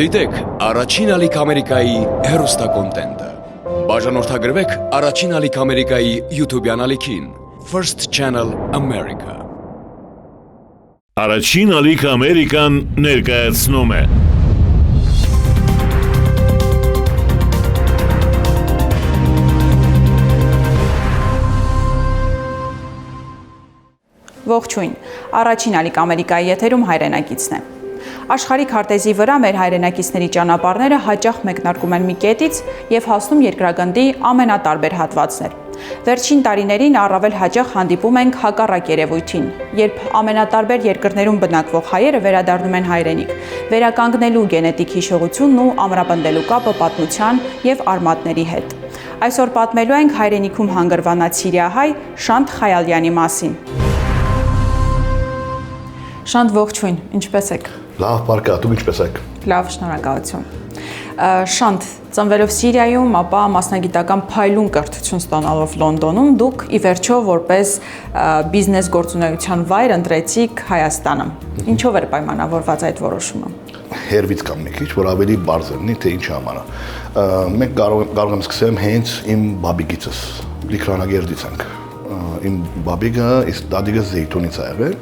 Դիտեք առաջին ալիք Ամերիկայի հեռուստակոնտենտը։ Բաժանորդագրվեք առաջին ալիք Ամերիկայի YouTube-յան ալիքին First Channel America։ Առաջին ալիք Ամերիկան ներկայացնում է Ողջույն, առաջին ալիք Ամերիկայի եթերում հայրենակիցն է։ Աշխարհի քարտեզի վրա մեր հայրենակիցների ճանապարհները հաճախ մեկնարկում են մի կետից եւ հասնում երկրագնդի ամենատարբեր հատվածներ։ Վերջին տարիներին առավել հաճախ հանդիպում ենք հակառակ երևույթին, երբ ամենատարբեր երկրներում բնակվող հայերը վերադառնում են հայրենիք, վերականգնելու գենետիկ հիշողությունն ու ամրապնդելու կապը պատմության եւ արմատների հետ։ Այսօր պատմելու ենք հայրենիքում հանգրվանած սիրիահայ Շանթ Խայալյանի մասին։ Շանթ, ողջույն, ինչպե՞ս եք։ Լավ, բարքա, դուք ինչպե՞ս եք։ Լավ, շնորհակալություն։ Շանթ, ծնվելով Սիրիայում, ապա մասնագիտական փայլուն կրթություն ստանալով Լոնդոնում, դուք ի վերջո որպես բիզնես գործունեության վայր ընտրեցիք Հայաստանը։ Ինչով էր պայմանավորված այդ որոշումը։ Հերվից կամ մի քիչ, որ ավելի բարձր լինի, թե ինչ համար է։ Մենք կարող եմ սկսեմ հենց իմ բաբիկիցս, Լիքրանագերդից ենք։ Իմ բաբիկը իսկ դադիկը Զեյթունից է եղել,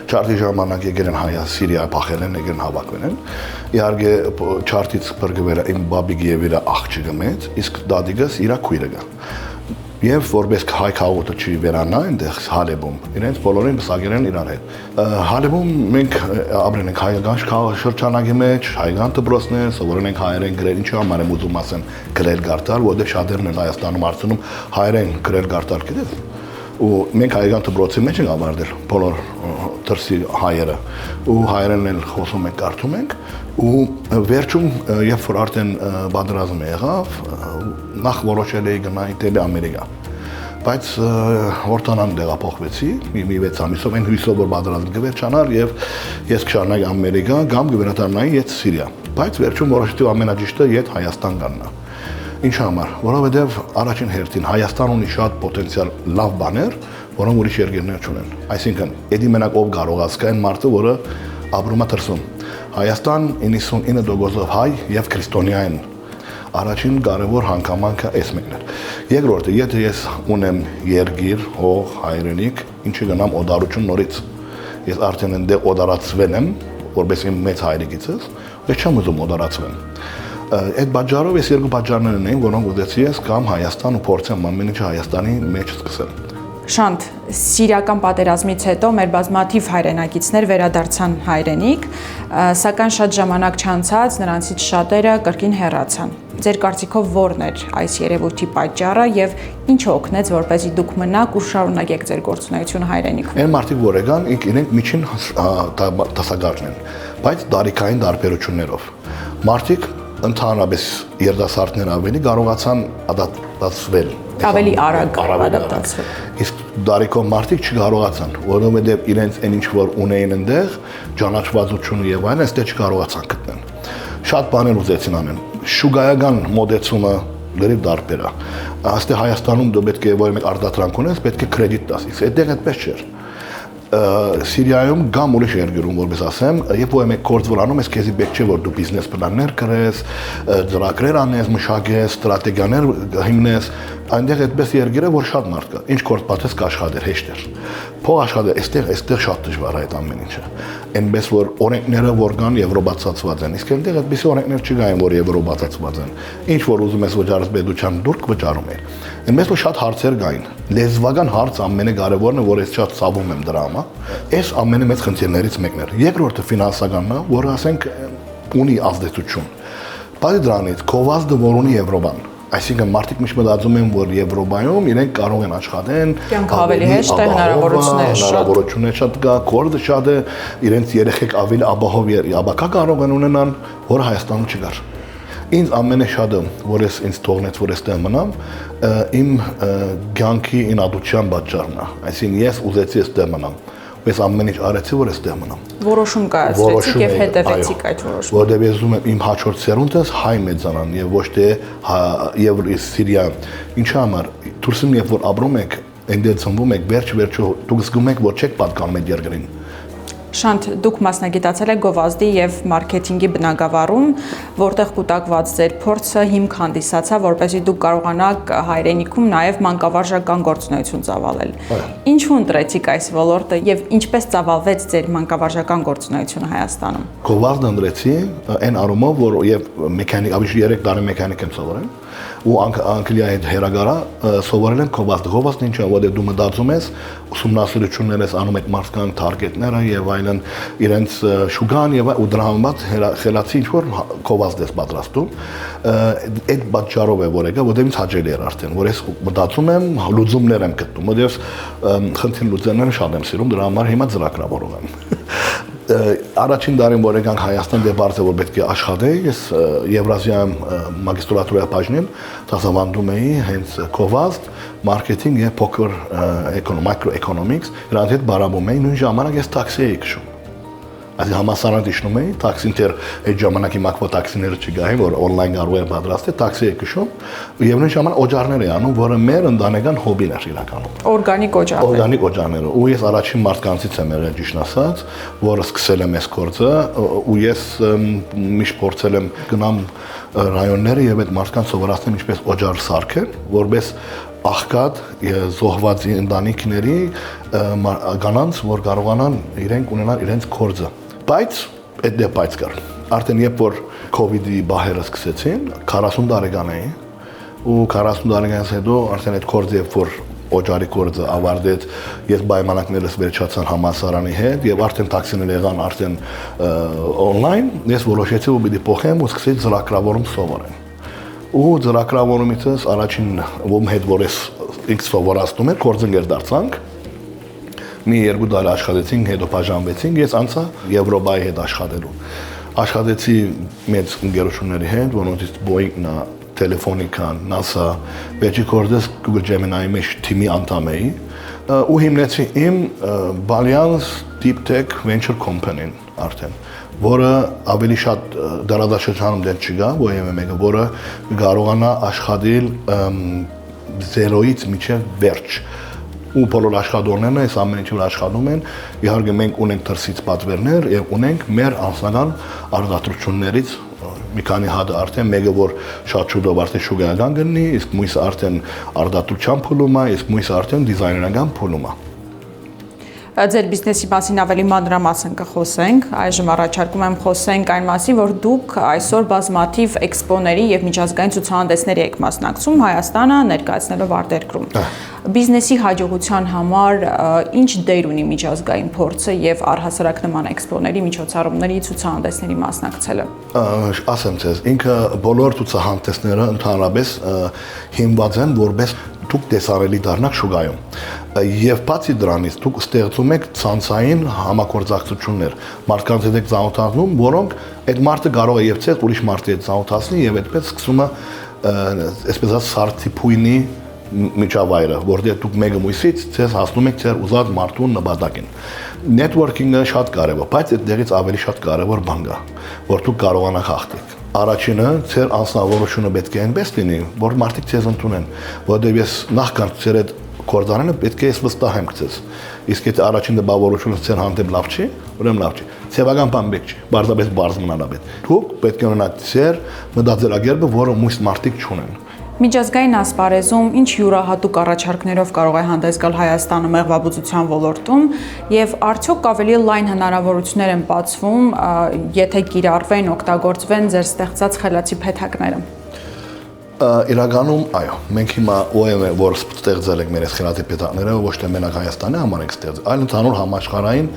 չարտի ժամանակ եկել են Հայաստան, Սիրիա փախել են, եկել են հավաքվել են։ Իհարկե չարտից բրգվել է իմ բաբիկը եւ իր աղջիկը մեծ, իսկ դադիկս իր քույրը գա։ Եվ որպես հայ քաղաքը չի վերանա այնտեղ Հալեբում, իրենց բոլորին բսակել են իրար հետ։ Հալեբում մենք ապրել ենք հայկական շրջանակի մեջ, հայկական դպրոցներ, սովորել ենք հայերեն գրել, ինչի համար եմ ուզում ասեմ գրել գարտալ, որովհետեւ շատերն են Հայաստանում արդյունքում հայերեն գրել գարտալ գիտես։ Ու մենք հայկական դպրոցի մեջ ենք ավարտել բոլոր դրսի հայերը ու հայերեն էլ խոսում ենք, կարդում ենք ու վերջում երբ որ արդեն պատերազմը եղավ նախ որոշել էի գնալ Դեպի Ամերիկա բայց որտանան տեղափոխվեցի մի 6 ամիսով այն հույսով որ պատերազմը կվերջանար եւ ես կշարունակեի Ամերիկա կամ կվերադառնայի իդ Սիրիա բայց վերջում որոշեցի ամենաջիշտը իդ Հայաստան գնալ Ինչ համար, որովհետև առաջին հերթին Հայաստան ունի շատ պոտենցիալ լավ բաներ, որոնք ուրիշ երկրներ չունեն։ Այսինքն, էդի մենակ ով կարող է զգալ այն մարդը, որը ապրում է դրսում։ Հայաստան 99% հայ եւ քրիստոնյա են։ Առաջին կարևոր հանգամանքը էս մեկն է։ Երկրորդը, եթե ես ունեմ երկիր, հող, հայրենիք, ինչի գնամ օդարություն նորից։ Ես արդեն այնտեղ օդարացվել եմ, որպես իմ մեծ հայրիկիցս, ես չեմ ուզում օդարացվեմ։ Այդ բաժարով ես երկու բաժարներն էին, որոնք ուզեցի ես կամ Հայաստան ու փորձեմ ամեն ինչը Հայաստանի մեջ սկսել։ Շանթ, Սիրիական պատերազմից հետո մեր բազմաթիվ հայրենակիցներ վերադարձան հայրենիք, սակայն շատ ժամանակ չանցած նրանցից շատերը կրկին հեռացան։ Ձեր կարծիքով ո՞րն էր այս երևույթի պատճառը եւ ինչը օգնեց, որպեսզի դուք մնաք ու շարունակեք ձեր գործունեությունը հայրենիքում։ Այն մարդիկ, որ եկան, իրենք միջին դասակարգն են, բայց տարիքային տարբերություններով։ Մարդիկ ընդհանրապես երիտասարդներ ավելի կարողացան ադապտացվել ավելի արագ ադապտացվել իսկ դարիքով մարդիկ չկարողացան որովհետև իրենց այն ինչ որ ունեին այնտեղ ճանաչվածությունը եւ այլն այստեղ չկարողացան գտնել շատ բաներ ուզեցին անեն շուգայական մոդեցումը լրիվ տարբեր է այստեղ Հայաստանում դու պետք է որ մեկ արտադրանք ունես պետք է կրեդիտ տաս իսկ այդտեղ այդպես չէր Սիրիայում կամ ուրիշ երկրում որպես ասեմ, երբ որ մենք գործ անում ես քեզի պետք չէ որ դու բիզնես պլաններ կրես, ծրագրեր անես, մշակես, ստրատեգիաներ հիմնես, այնտեղ այդպես երկիր է որ շատ մարդ կա, ինչ գործ պատես կաշխատեր հեշտ է։ Փող աշխատել, այստեղ շատ դժվար է այդ ամեն ինչը։ Այնպես որ օրենքները որ կան եվրոպացացված են, իսկ այնտեղ այդպիսի օրենքներ չկային որ եվրոպացացված են։ Ինչ որ ուզում ես վճարես պետության դուրք վճարում ես։ Այնպես որ շատ հարցեր կային։ Լեզվական հարց ամենակարևորն է որ ես շատ ցավում եմ դրա համար։ Այս ամենամեծ խնդիրներից մեկն է։ Երկրորդը ֆինանսականն է, որը ասենք ունի ազդեցություն։ Բայց դրանից կովազդը որ ունի Եվրոպան Այսինքն մարդիկ միշտ մտածում են, որ Եվրոպայում իրենք կարող են աշխատեն, ավելի հեշտ է, հնարավորություններ շատ կա, կորձը շատ է, իրենց երեխեք ավելի ապահով ապակա կարող են ունենան, որը Հայաստանում չկար։ Ինձ ամենաշատը, որ ես ինձ թողնեց, որ ես տեղ մնամ, իմ կյանքի ինադության պատճառն է։ Այսինքն ես ուզեցի ես տեղ մնամ։ Ես ամեն ինչ արեցի, որ ես տեղ մնամ։ Որոշում կայացրեցիք եւ հետևեցիք այդ որոշմանը։ Որտեղ ես ուզում եմ իմ հաջորդ սերունդս հայ մեծանան եւ ոչ թե եւ Սիրիա։ Ինչի համար դուրսում երբ որ ապրում եք, այնտեղ ծնվում եք, վերջ-վերջո դուք զգում եք, որ չեք պատկանում այդ երկրին։ Շանթ, դուք մասնագիտացել եք գովազդի եւ մարքեթինգի բնագավառում, որտեղ կուտակված ձեր փորձը հիմք հանդիսացավ, որպեսզի դուք կարողանաք հայրենիքում նաեւ մանկավարժական գործունեություն ծավալել։ Ինչու ընտրեցիք այս ոլորտը եւ ինչպես ծավալվեց ձեր մանկավարժական գործունեությունը Հայաստանում։ Գովազդ ընտրեցի այն առումով, որ եւ մեխանիկ, ավելի 3 տարի մեխանիկ եմ սովորել ու անգլիայի հետ հերագարա սովորել եմ գովազդ։ Գովազդն ինչ է, որ դու մտածում ես, ուսումնասիրություններ ես անում եք մարդկանց թարգետները եւ այլն, իրենց շուգան եւ ու դրա համար խելացի ինչ որ գովազդ ես պատրաստում։ Այդ պատճառով է որ եկա, որտեղ ինձ հաճելի էր արդեն, որ ես մտածում եմ, լուծումներ եմ գտնում։ Որտեղ խնդիր լուծելները շատ եմ սիրում, դրա համար հիմա ծրագրավորող եմ։ Առաջին տարին որ եկանք Հայաստան դեպարտը որ պետք է աշխատեի, ես Եվրազիայում մագիստրատուրա բաժնում դասավանդում էի հենց գովազդ, մարքեթինգ եւ փոքր մակրոէկոնոմիկս, իրանց հետ բարաբում էի, նույն ժամանակ ես տաքսի էի քշում։ Այս համասարան դիշնում էի, տաքսին դեռ այդ ժամանակի մակվո տաքսիները չկային, որ on-line կարող էր պատրաստել, տաքսի էի քշում, եւ նույն ժամանակ օջարներ էի անում, որը մեր ընտանեկան հոբին էր իրականում։ Օրգանիկ օջարներ։ Օրգանիկ օջարները։ Ու ես առաջին մարդկանցից եմ եղել ճիշտ ասած, որը սկսել եմ այս գործը, ու ես միշտ փորձել եմ գնամ ռայոնները եւ այդ մարդկանց սովորացնեմ ինչպես օջար սարքել, որպես աղքատ զոհված ընտանիքների կանանց, որ կարողանան իրենք ունենալ իրենց գործը։ Բայց այդ դեպայց կար։ Արդեն երբ որ COVID-ի բահերը սկսեցին, 40 տարեկան էի, ու 40 տարեկանից հետո արդեն այդ գործը երբ որ օջարի գործը ավարտեց, ես պայմանագրերս վերջացան համալսարանի հետ եւ արդեն տաքսիներ եղան արդեն on-line, ես որոշեցի որ պիտի փոխեմ ու սկսեցի ծրագրավորում սովորել։ Ու ծրագրավորումից առաջին ում հետ որ ես ինքս սովորացնում եմ, գործընկեր դարձանք։ Մի 2 տարի աշխատեցինք, հետո բաժանվեցինք, ես անցա Եվրոպայի հետ աշխատելու։ Աշխատեցի մեծ ընկերությունների հետ, որոնցից Boeing-ն, Telefónica-ն, NASA, վերջի կորձես Google Gemini-ի մեջ թիմի անդամ էի, ու հիմնեցի իմ Ballians Deep Tech Venture Company-ն արդեն, որը ավելի շատ դարաշրջանում դեն չկա, ոյեմը որը կարողանա աշխատել 0-ից մինչև վերջ։ Ու բոլոր աշխատողներն այս ամեն ինչը աշխատում են, իհարկե մենք ունենք դրսից պատվերներ եւ ունենք մեր անձնական արտադրություններից մի քանի հատ արդեն մեկը որ շատ շուտով արդեն շուգայական գտնի, իսկ մյուսը արդեն արտադրության փուլում է, իսկ մյուսը արդեն դիզայներական փուլում է։ Ձեր բիզնեսի մասին ավելի մանրամասն կխոսենք, այժմ առաջարկում եմ խոսենք այն մասին, որ դուք այսօր բազմաթիվ էքսպոների եւ միջազգային ցուցահանդեսների եք մասնակցում Հայաստանը ներկայացնելով արտերկրում։ Բիզնեսի հաջողության համար ինչ դեր ունի միջազգային փորձը եւ առհասարակ նման էքսպոների, միջոցառումների, ցուցահանդեսների մասնակցելը։ Ասեմ ձեզ, ինքը բոլոր ցուցահանդեսները ընդհանրապես հիմնված են որպես դուք տեսարելի դառնաք շուկայում։ Եվ բացի դրանից դուք ստեղծում եք ցանցային համագործակցություններ, մարդկանց հետ եք ծանոթանում, որոնք այդ մարդը կարող է եւ ցես ուրիշ մարդի հետ ծանոթացնի եւ այդպես սկսում է այսպես ասած սարտիփույնի միջավայրը, որտեղ դուք մեկը մյուսից ցես հասնում եք ձեր ուզած մարդու նպատակին։ Networking-ը շատ կարևոր, բայց այդտեղից ավելի շատ կարևոր բան կա, որ դուք կարողանաք հաղթել։ Առաջինը ձեր անձնավորությունը պետք է այնպես լինի, որ մարդիկ ձեզ ընդունեն, որտեղ ես նախքան ձեր այդ կորձանելը պետք է ես վստահեմ քեզ։ Իսկ եթե առաջին դպավորությունը ձեր հանդեպ լավ չի, ուրեմն լավ չի։ Ցեվական բան պետք չի, բարձրապես բարձ մնալա պետք։ Դուք պետք է ունենաք ձեր մտածելակերպը, որը մյուս մարդիկ չունեն։ Միջազգային ասպարեզում ինչ յուրահատուկ առաջարկներով կարող է հանդես գալ Հայաստանը մեղվաբուծության ոլորտում եւ արդյոք ավելի լայն հնարավորություններ են բացվում, եթե կիրառվեն, օգտագործվեն ձեր ստեղծած խելացի փեթակները։ Իրականում, այո, մենք հիմա OM-ը, որ ստեղծել ենք մեր այս խելացի փեթակները, ոչ թե մենակ Հայաստանի համար ենք ստեղծել, այլ ընդհանուր համաշխարհային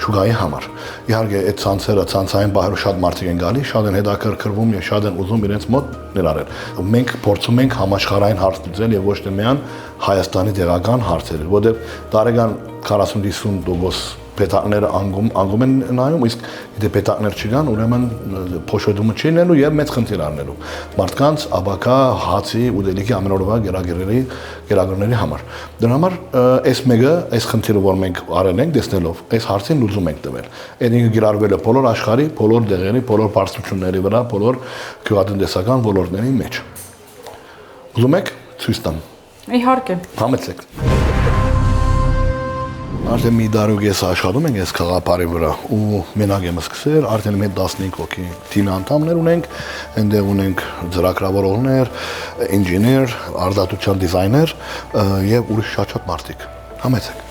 շուկայի համար։ Իհարկե, այդ ցանցերը, ցանցային բահերով շատ մարդիկ են գալի, շատ են հետաքրքրվում եւ շատ են ուզում իրենց մոտ ներառել։ Մենք փորձում ենք համաշխարհային հարց լուծել եւ ոչ թե միայն Հայաստանի տեղական հարցերը, որտեղ տարեկան 40-50% պետակները անգում են նայում, իսկ եթե պետակներ չկան, ուրեմն փոշոտումը չի լինելու եւ մեծ խնդիր առնելու մարդկանց աբակա հացի ուտելիքի ամենօրվա գերագրների համար։ Դրա համար այս մեկը, այս խնդիրը, որ մենք արել ենք տեսնելով, այս հարցին լուծում ենք տվել։ Այդ ինքը գիրառվել է բոլոր աշխարհի, բոլոր դեղերի, բոլոր բարձրությունների վրա, բոլոր գյուղատնտեսական ոլորտների մեջ։ Ուզում եք ցույց տամ։ Իհարկե։ Համեցեք։ Արդեն մի դարուգես աշխատում ենք այս խաղապարի վրա ու մենակ եմ սկսել, արդեն մենք 15 հոգի թիմի անդամներ ունենք, այնտեղ ունենք ծրագրավորողներ, ինժեներ, արտադրության դիզայներ եւ ուրիշ շատ մարդիկ։ Համեցեք։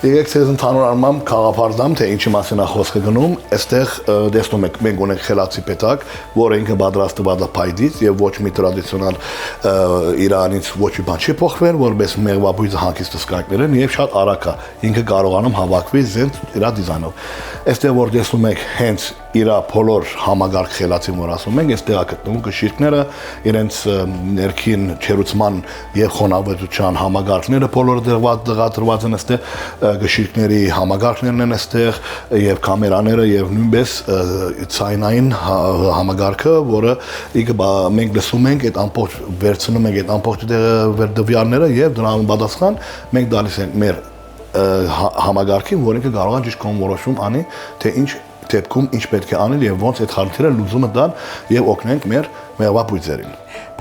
Եկեք ցեզ ընդհանուր առմամբ խաղապարդամ, թե ինչի մասին է խոսքը գնում, այստեղ տեսնում եք մենք ունենք խելացի պետակ, որը ինքը պատրաստված է փայտից եւ ոչ մի տրադիցիոնալ Իրանից ոչ մի բան չի փոխվել, որպես մեղվաբույսը հանգիստ սկայքներ են եւ շատ արագ է, ինքը կարողանում հավաքվել զենց իր դիզայնով։ Այստեղ որ տեսնում եք հենց իր բոլոր համագարկ խելացին որ ասում ենք, այստեղ է գտնվում գշիրքները, իրենց ներքին չերուցման եւ խոնավեցության համագարկները բոլորը դեղադրված են այստեղ գշիրքների համագարկներն են այստեղ եւ կամերաները եւ նույնպես ցայնային համագարկը, որը մենք լսում ենք այդ ամբողջ վերցնում ենք այդ ամբողջ դվյալները եւ դրան պատասխան մենք տալիս ենք մեր համագարկին, որ ինքը կարող է ճիշտ կողմորոշում անի, թե ինչ դեպքում ինչ պետք է անել եւ ոնց այդ խնդիրը լուծումը տան եւ օգնենք մեր մեղվաբույսերին։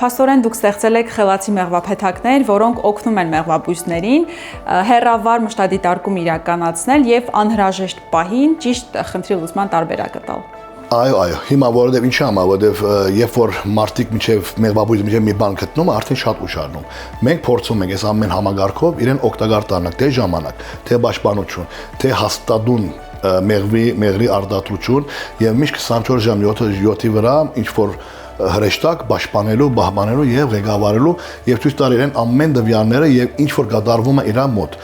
Փաստորեն դուք ստեղծել եք խելացի մեղվափեթակներ, որոնք օգնում են մեղվաբույսներին հեռավար մշտադիտարկում իրականացնել եւ անհրաժեշտ պահին ճիշտ խնդրի լուծման տարբերակը տալ։ Այո, հիմա որովհետև ինչի՞ համա, որովհետև երբ որ մարդիկ միջև մեղվաբույսը միջև մի բան գտնում, արդեն շատ ուշանում։ Մենք փորձում ենք այս ամեն համագարկով իրեն օգտակար տանալ, թե ժամանակ, թե պաշտպանություն, թե հաստատուն մեղրի արտադրություն եւ միշտ 24 ժամ 7-ի վրա ինչ որ հրեշտակ պաշտպանելու, բահմանելու եւ ղեկավարելու եւ ցույց տալ իրեն ամեն դվյալները եւ ինչ որ կատարվում է իրան մոտ։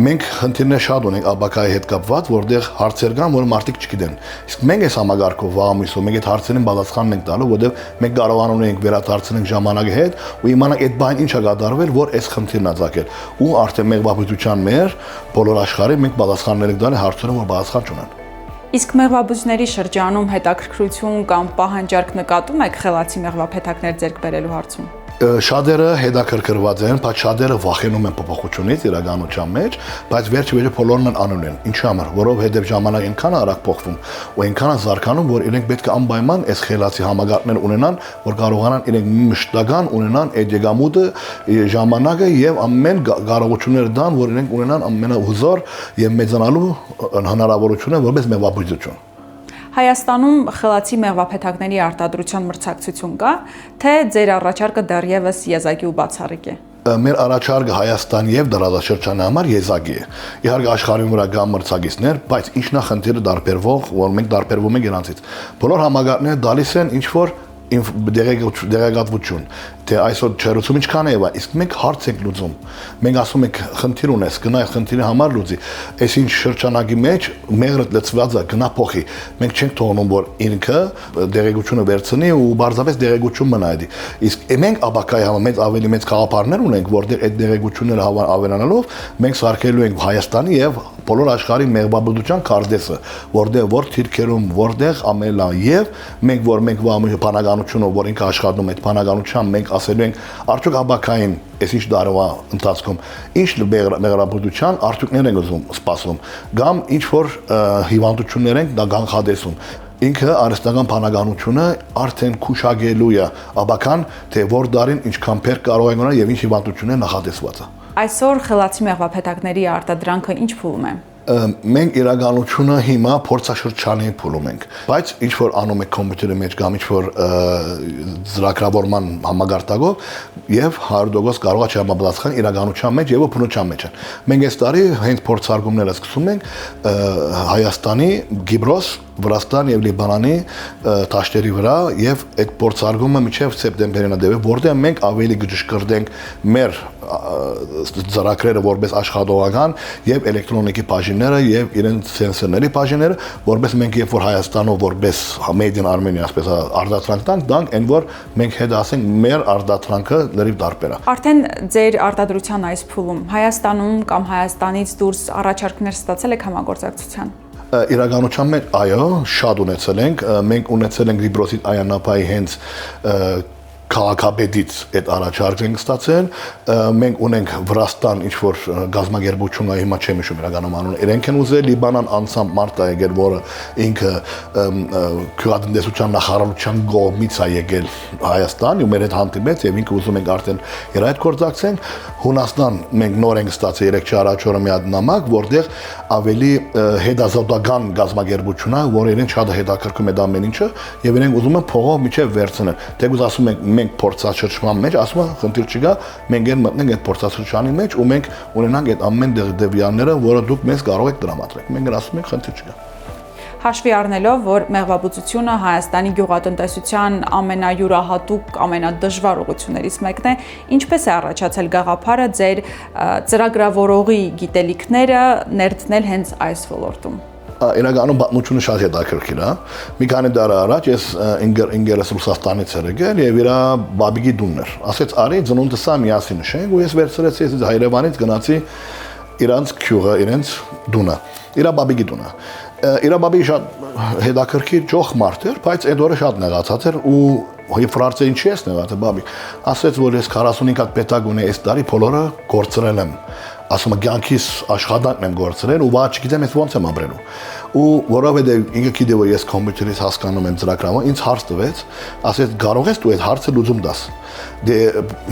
Մենք խնդիրներ շատ ունենք աբակայի հետ կապված, որտեղ հարցեր կան, որ մարդիկ չգիտեն։ Իսկ մենք այս համագարկով վաղամիսով մենք այդ հարցերին պատասխան ենք տալու, որտեղ մենք կարողանում ենք վերադարձնել ժամանակի հետ ու իմանանք այդ բանը ինչ է կատարվել, որ այս խնդիրն է ցակել։ Ու արդեն մեղվաբույսության մեր բոլոր աշխարհի մենք պատասխաններ ենք տալի հարցերին, որ պատասխան չունեն։ Իսկ մեղվաբույսների շրջանում հետաքրքրություն կամ պահանջարկ նկատում եք խելացի մեղվափեթակներ ձեռք բերելու հարցում։ Շատերը հետաքրքրված են, բայց շատերը վախենում են փոփոխությունից իրականության մեջ, բայց վերջի բոլորն են անում են։ Ինչի համար, որովհետև ժամանակը այնքան արագ փոխվում ու այնքան զարգանում, որ իրենք պետք է անպայման այս խելացի համագարկներ ունենան, որ կարողանան իրենք մշտական ունենան այդ եկամուտը, ժամանակը եւ ամեն կարողությունները դան, որ իրենք ունենան ամենահզոր եւ մեծանալու հնարավորությունը որպես մեղվաբույսություն։ Հայաստանում խելացի մեղվափեթակների արտադրության մրցակցություն կա, թե ձեր առաջարկը դեռևս եզակի ու բացառիկ է։ Մեր առաջարկը Հայաստան եւ դարաշրջանի համար եզակի է։ Իհարկե աշխարհի վրա կան մրցակիցներ, բայց ինչն է խնդիրը տարբերվող, որ մենք տարբերվում ենք իրանցից։ Բոլոր համագարկները տալիս են ինչ որ դերակատվություն, թե այսօր չերուցում ինչքան է, իսկ մենք հարց ենք լուծում։ Մենք ասում ենք խնդիր ունես, գնա այդ խնդիրի համար լուծի։ Այսինչ շրջանակի մեջ մեղրը լցված է, գնա փոխի։ Մենք չենք թողնում, որ ինքը դերակատվությունը վերցնի ու բարձրապես դերակատվություն մնա այդի։ Իսկ մենք աբակայի համար մեծ ավելի մեծ խաղապարներ ունենք, որտեղ այդ դերակատվությունները ավելանալով մենք սարքելու ենք Հայաստանի եւ բոլոր աշխարհի մեղվաբուծության քարտեզը, որտեղ թիրքերում, որտեղ ամենա եւ մենք բանականությունը, որ ինքը աշխատում այդ բանականության մենք ասելու ենք արդյոք աբակային այս ինչ դարվա ընթացքում ինչ մեղվաբուծության արդյունքներ են ուզում սպասում կամ ինչ որ հիվանդություններ են կանխատեսում։ Ինքը արհեստական բանականությունը արդեն քուշագելու է աբական, թե որ դարին ինչքան փեր կարող են ունենալ եւ ինչ հիվանդություններ նախատեսված է։ Այսօր խելացի մեղվափեթակների արտադրանքը ինչ փուլում է։ Մենք իրականությունը հիմա փորձաշրջանի փուլում ենք, բայց ինչ որ անում եք կոմպյուտերի մեջ կամ ինչ որ ծրագրավորման համագարտակով եւ 100% կարող է չհամապատասխան իրականության մեջ եւ բնության մեջ են։ Մենք այս տարի հենց փորձարկումները սկսում ենք Հայաստանի, Կիպրոս, Վրաստան եւ Լիբանանի դաշտերի վրա եւ այդ փորձարկումը մինչեւ սեպտեմբերին է դեպի, որտեղ մենք ավելի գժշկրտենք մեր ծրագրերը որպես աշխատողական եւ էլեկտրոնիկի բաժինները եւ իրենց սենսորների բաժինները, որպես մենք երբ որ Հայաստանով որպես Made in Armenia ասես արտադրանք տանք, այն որ մենք հետ ասենք մեր արտադրանքը լրիվ տարբեր է։ Արդեն ձեր արտադրության այս փուլում Հայաստանում կամ Հայաստանից դուրս առաջարկներ ստացել եք համագործակցության։ Իրականության մեջ այո, շատ ունեցել ենք, մենք ունեցել ենք Կիպրոսի Այանապայի հենց քաղաքապետից այդ առաջարկ ենք ստացել, մենք ունենք Վրաստան ինչ որ գազագերբություն է, հիմա չեմ հիշում իրականում անունը, իրենք են ուզել Լիբանան անցամ մարդ է եկել, որը ինքը քյուղատնտեսության նախարարության կողմից է եկել Հայաստան, ու մեր հետ հանդիպեց եւ ինքը ուզում ենք արդեն իր հետ գործակցենք։ Հունաստան մենք նոր ենք ստացել 3 առաջ օրը մի հատ նամակ, որտեղ ավելի հետազոտական գազագերբություն է, որը իրեն շատ հետաքրքրում է դա ամեն ինչը, եւ իրենք ուզում են փողով միջև վերցնել։ Դեգուզ ասում ենք մենք փորձաշրջման մեջ, ասում են խնդիր չկա, մենք են մտնենք այդ փորձաշրջանի մեջ ու մենք ունենանք այդ ամեն դեպիանները, որը դուք մեզ կարող եք տրամադրել։ Մենք ասում ենք խնդիր չկա։ Հաշվի առնելով, որ մեղվաբուծությունը Հայաստանի գյուղատնտեսության ամենայուրահատուկ, ամենադժվար ուղղություններից մեկն է, ինչպես է առաջացել գաղափարը ձեր ծրագրավորողի գիտելիքները ներդնել հենց այս ոլորտում։ Իրականում պատմությունը շատ հետաքրքիր է։ Մի քանի դար առաջ ես ինգերս Ռուսաստանից էր եկել եւ իր բաբիգի դունն էր։ Ասեց արի ծնունդը սա միասին նշենք ու ես վերցրեցի ես Հայրևանից գնացի իրանց քյուղը, իրենց դունը, իր բաբիգի դունը։ Իր բաբի շատ հետաքրքիր ջոխ մարդ էր, բայց այդ օրը շատ նեղացած էր ու ֆրանսիա ինչի ես նեղացել բաբի։ Ասեց որ ես 45 հատ պետակ ունեի այս տարի բոլորը գործրել եմ։ Ասում եմ կյանքիս աշխատանքն եմ գործել ու բա չգիտեմ ես ոնց եմ ապրելու։ Ու որովհետեւ ինքը գիտե որ ես կոմպյուտերից հասկանում եմ ծրագրավորը, ինձ հարց տվեց, ասեց կարող ես դու այդ հարցը լուծում տաս։ Դե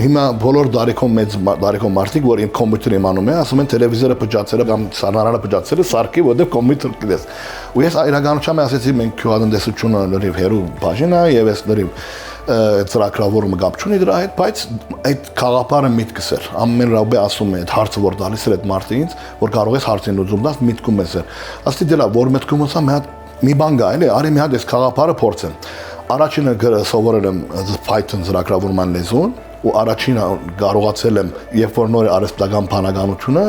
հիմա բոլոր դարեկոմ մեծ դարեկոմ մարդիկ որ իմ կոմպյուտերը իմանում են, ասում են տելևիզորը փճացել է կամ սանարանը փճացել է, սարքի որտեղ կոմպյուտեր կդես։ Ու ես իրականությամբ ասեցի մենք քյուղատնտեսությունը լրիվ հերու բաժին է եւ ես լրիվ ծրագրավորումը կապ չունի դրա հետ, բայց այդ խաղապարը միտքս էր։ Ամեն ռաբե ասում է այդ հարցը որ տալիս էր այդ մարդը ինձ, որ կարող ես հարցին լուծում տաս, միտքում ես։ Ասեցի դելա որ միտքում ուսա մի բան գա, էլի, արի մի հատ այս խաղապարը փորձեմ։ Առաջինը սովորել եմ Python ծրագրավորման լեզուն ու առաջինը կարողացել եմ, երբ որ նոր արհեստական բանականությունը,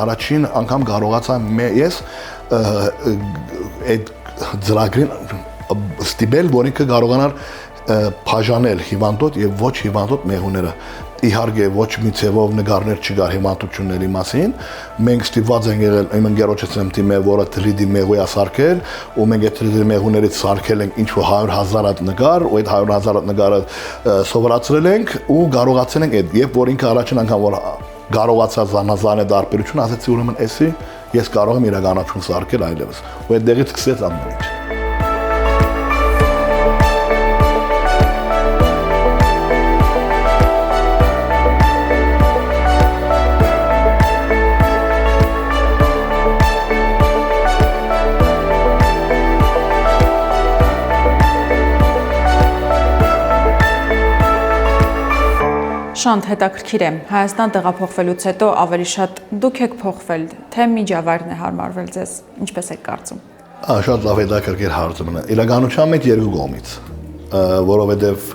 առաջին անգամ կարողացա ես այդ ծրագրին ստիպել, որ ինքը կարողանար բաժանել հիվանդոտ եւ ոչ հիվանդոտ մեղուները։ Իհարկե ոչ մի ցևով նկարներ չկար հիվանդությունների մասին։ Մենք ստիպված ենք եղել իմ ընկերոջս թիմը, որը 3D մեղու է սարքել, ու մենք այդ 3D մեղուներից սարքել ենք ինչ-որ 100,000 հատ նկար, ու այդ 100,000 հատ նկարը սովորացրել ենք ու կարողացել ենք այդ, երբ որ ինքը առաջին անգամ որ կարողացա զանազան է դարբերություն, ասեցի ուրեմն էսի ես կարող եմ իրականություն սարքել այլևս։ Ու այդտեղից սկսեց ամեն ինչ։ Շանթ հետաքրքիր է, Հայաստան տեղափոխվելուց հետո ավելի շատ դուք եք փոխվել, թե միջավայրն է հարմարվել ձեզ, ինչպես եք կարծում։ Շատ լավ հետաքրքիր հարց է։ Իրականության մեջ երկու կողմից, որովհետև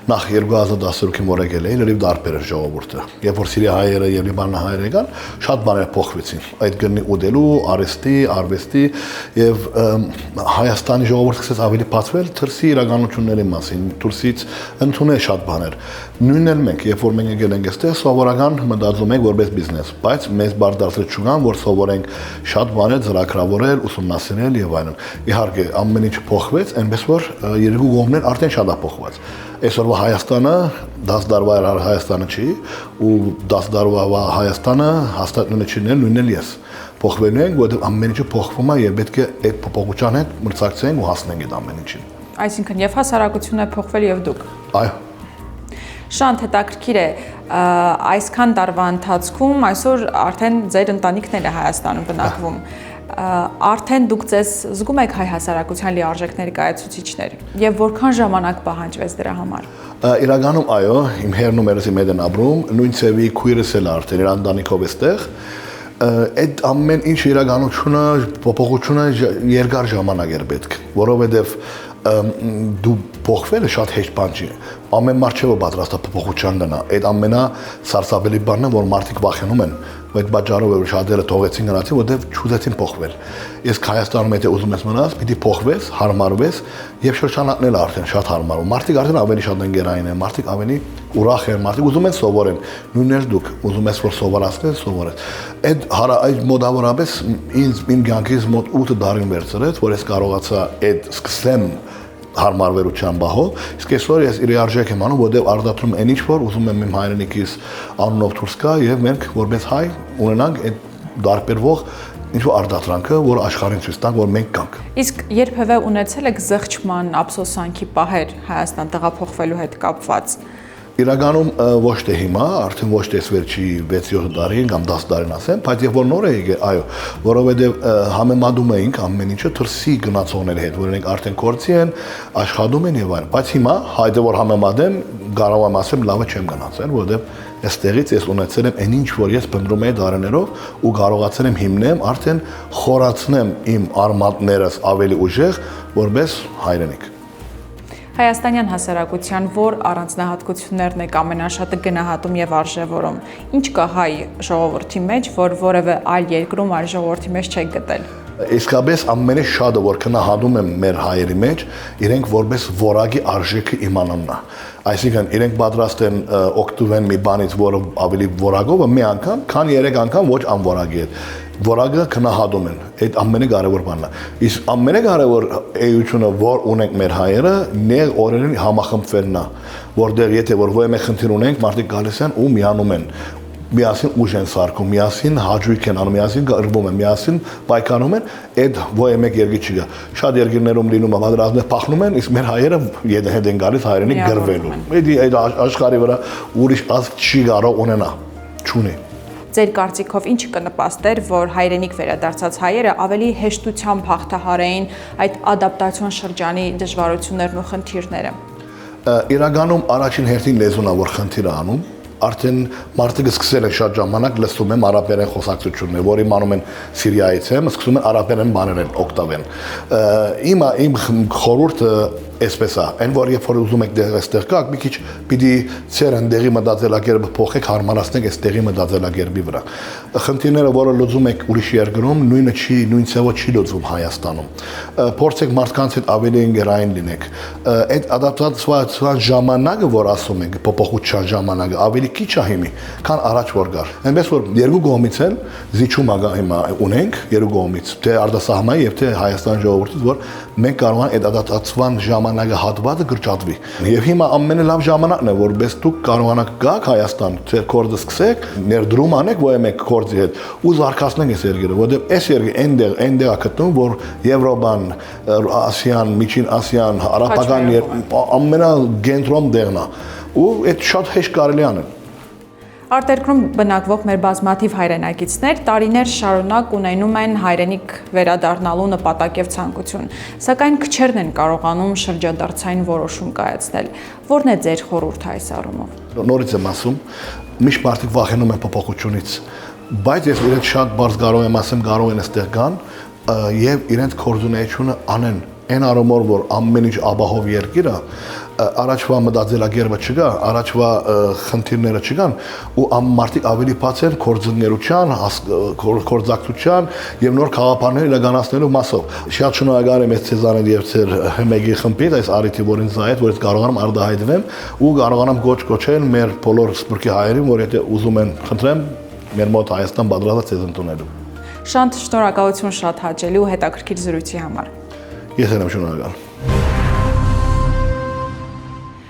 նախ 2010-ին որ եկել էի, լրիվ դարբեր էր ժողովուրդը։ Երբ որ Սիրիա հայերը եւ Լիբանան հայերը եկան, շատ բաներ փոխվեցին։ Այդ գտնի ուտելու, արվեստի եւ Հայաստանի ժողովուրդը սկսեց ավելի բացվել թրսի իրականությունների մասին, դուրսից ընդունել շատ բաներ։ Նույնն էլ մենք, երբ որ մենք եկել ենք այստեղ, սովորական մտածում ենք որպես բիզնես, բայց մեզ բարձրացրել չկան, որ սովորենք շատ բաներ ծրագրավորել, ուսումնասիրել եւ այլն։ Իհարկե, ամեն ինչ փոխվեց, այնպես որ երկու կողմներ արդեն շատ է փոխված։ Այսօրվա Հայաստանը 10 տարվա Հայաստանը չի, ու 10 տարվա Հայաստանը հաստատ նույնը չի, նույնն էլ ես։ Փոխվելու ենք, որովհետեւ ամեն ինչը փոխվում է եւ պետք է այդ փոփոխության հետ մրցակցենք ու հասնենք այդ ամեն ինչին։ Այսինքն եւ հասարակությունն է փոխվել եւ դուք։ Այո։ Շանթ հետաքրքիր է, այսքան տարվա ընթացքում այսօր արդեն ձեր ընտանիքն է Հայաստանում բնակվում։ Արդեն դուք ձեզ զգում եք հայ հասարակության լիարժեք ներկայացուցիչներ եւ որքան ժամանակ պահանջվեց դրա համար։ Իրականում այո, իմ հերնումերս իմ հետ են ապրում, նույն ծևի քույրս էլ արդեն իր ընտանիքով էստեղ։ Այդ ամեն ինչ իրականությունը, փոփոխությունը երկար ժամանակ էր պետք, որովհետեւ դու փոխվելը շատ հեշտ բան չի։ Ամեն մարդ չէ որ պատրաստ է փոփոխության գնա։ Այդ ամենասարսափելի բանն է, որ մարդիկ վախենում են, այդ պատճառով որ շատերը թողեցին գնացին, որտեղ չուզեցին փոխվել։ Ես Հայաստանում եթե ուզում ես մնաս, պիտի փոխվես, հարմարվես եւ շրջանակն էլ արդեն շատ հարմար ու մարդիկ արդեն ավելի շատ ընկերային են, մարդիկ ավելի ուրախ են, մարդիկ ուզում են սովորեն։ Նույնն էլ դուք ուզում ես որ սովորացնես, սովորես։ Այդ մոտավորապես ինձ իմ կյանքից մոտ 8 տարին վերցրեց, որ ես կարողացա այդ սկսեմ հարմարվերության բահով, իսկ այսօր ես իր արժեք եմ անում, որտեղ արդատրում այն ինչ որ ուզում եմ իմ հայրենիքիս անունով դուրս գա եւ մենք որպես հայ ունենանք այդ դարբերվող ինչ-որ արդատրանքը, որ աշխարհին ցույց տանք, որ մենք կանք։ Իսկ երբևէ ունեցել եք զղջման, ափսոսանքի պահեր Հայաստան տեղափոխվելու հետ կապված։ Իրականում ոչ թե հիմա, արդեն ոչ թե վերջի 6-7 տարին կամ 10 տարին ասեմ, բայց երբ որ նոր է եկել, այո, որովհետև համեմատում էինք ամեն ինչը թրսի գնացողների հետ, որ իրենք արդեն կորցի են, աշխատում են եւ այլն, բայց հիմա հայտը որ համեմատեմ, կարող եմ ասեմ լավը չեմ գնացել, որովհետև այստեղից ես ունեցել եմ այն ինչ որ ես փնտրում էի դարերով ու կարողացել եմ հիմնեմ, արդեն խորացնեմ իմ արմատներս ավելի ուժեղ, որպես հայրենիք։ Հայաստանյան հասարակության որ առանձնահատկություններն եք ամենաշատը գնահատում եւ արժեվորում։ Ինչ կա հայ ժողովրդի մեջ, որ որևէ այլ երկրում այլ ժողովրդի մեջ չեք գտել։ Իսկապես ամենը շատը որ քնահատում եմ մեր հայերի մեջ, իրենք որպես որակի արժեքը իմանանն է։ Այսինքն իրենք պատրաստ են օգտվեն մի բանից, որը ավելի որակով է, մի անգամ, քան 3 անգամ ոչ անորակի է։ Որակը քնահատում են։ Այդ ամենակարևոր բանն է։ Իսկ ամենակարևոր էությունը, որ ունենք մեր հայերը, ներ օրերին համախմբվելն է, որտեղ եթե որ ոյ մեկ խնդիր ունենք, մարդիկ գալիս են ու միանում են։ Միասին ուժ են սարքում, միասին հաջույք են անում, միասին գրվում են, միասին պայքարում են, այդ ոյ մեկ երկիր չկա։ Շատ երկրներում լինում է, պատրաստներ փախնում են, իսկ մեր հայերը հետ են գալիս հայրենիք գրվելու։ Այդ աշխարհի վրա ուրիշ ազգ չի կարող ունենա, չունի։ Ձեր կարծիքով ինչ կնպաստեր, որ հայրենիք վերադարձած հայերը ավելի հեշտությամբ հաղթահարեին այդ ադապտացիոն շրջանի դժվարություններն ու խնդիրները։ Իրականում առաջին հերթին լեզուն է, որ խնդիր է անում։ Արդեն մարդիկ սկսել են շատ ժամանակ լսում եմ արաբերեն խոսակցություններ, որ իմանում են Սիրիայից եմ, սկսում են արաբերեն բաներ են օգտվեն։ Իմ խորհուրդը այսպես է, այն որ երբ որ ուզում եք այստեղ գաք, մի քիչ պիտի ծեր ընդեղի մտածելակերպը փոխեք, հարմարացնեք այստեղի մտածելակերպի վրա։ Խնդիրները, որը լուծում եք ուրիշ երկրում, նույն ցավը չի լուծվում Հայաստանում։ Փորձեք մարդկանց հետ ավելի ընկերային լինեք։ Այդ ադապտացիան ժամանակը, որ ասում ենք, փոփոխության ժամանակը ավելի քիչ է հիմի, քան առաջ որ գար։ Այնպես որ երկու կողմից էլ զիջում հիմա ունենք, երկու կողմից, թե արտասահմանի եւ թե Հայաստան ժողովրդից, որ մենք կարող ենք այդ ադապտացիան ժամանակը հատվածը գրճատվի։ Եվ հիմա ամենալավ ժամանակն է, որպես դուք կարողանաք գաք Հայաստան, ձեր կորձը սկսեք, ներդրում անեք ոյ մեկ կորձի հետ ու զարգացնենք այս երկիրը, որովհետև այս երկիրը այնտեղ է գտնվում, որ Եվրոպան, Ասիան, Միջին Ասիան, Արաբական ամենագենտրոն տեղն է, ու այդ շատ հեշտ կարելի անել։ Արտերկրում բնակվող մեր բազմաթիվ հայրենակիցներ տարիներ շարունակ ունենում են հայրենիք վերադառնալու նպատակ եւ ցանկություն, սակայն քչերն են կարողանում շրջադարձային որոշում կայացնել։ Որն է ձեր խորհուրդը այս առումով։ Նորից եմ ասում, միշտ մարդիկ վախենում են փոփոխությունից, բայց ես իրենց շատ բարձ կարող եմ ասեմ, կարող են այստեղ գան եւ իրենց կորձունեությունը անեն։ Այն առումով, որ ամեն ինչ աբահով երկիր է, առաջվա մտածելակերպը չկա, առաջվա խնդիրները չկան, ու մարդիկ ավելի բաց են կորձընկերության, կորձակցության եւ նոր քաղաքականներ իրականացնելու մասով։ Շատ շնորհակալ եմ Ցեզարին եւ ձեր հմեգի խմբին այս առիթի, որ ինձ այդ, որ ես կարողանամ արդահայտվեմ ու կարողանամ կոչել մեր բոլոր սփյուռքի հայերին, որ եթե ուզում են, խնդրեմ, մեր մոտ Հայաստան պատրաստ է ձեզ ընդունելու։ Շատ շնորհակալություն շատ հաճելի ու հետաքրքիր զրույցի համար։ Ես եմ շնորհակալ։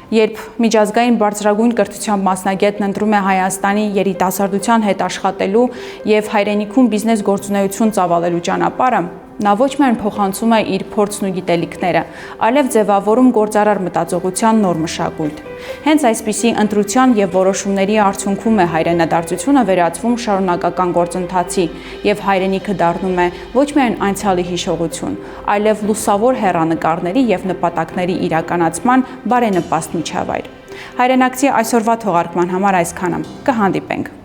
Երբ միջազգային բարձրագույն կրթության մասնագետն ընտրում է Հայաստանի երիտասարդության հետ աշխատելու եւ հայրենիքում բիզնես գործունեություն ծավալելու ճանապարհը, նա ոչ միայն փոխանցում է իր փորձն ու գիտելիքները, այլև ձևավորում գործարար մտածողության նոր մշակույթ։ Հենց այսպիսի ընտրության եւ որոշումների արդյունքում է հայրենադարձությունը վերածվում շարունակական գործընթացի եւ հայրենիքը դառնում է ոչ միայն անցյալի հիշողություն, այլև լուսավոր հեռանկարների եւ նպատակների իրականացման բարենպաստ միջավայր։ Հայրենակցի այսօրվա թողարկման համար այսքանը։ Կհանդիպենք։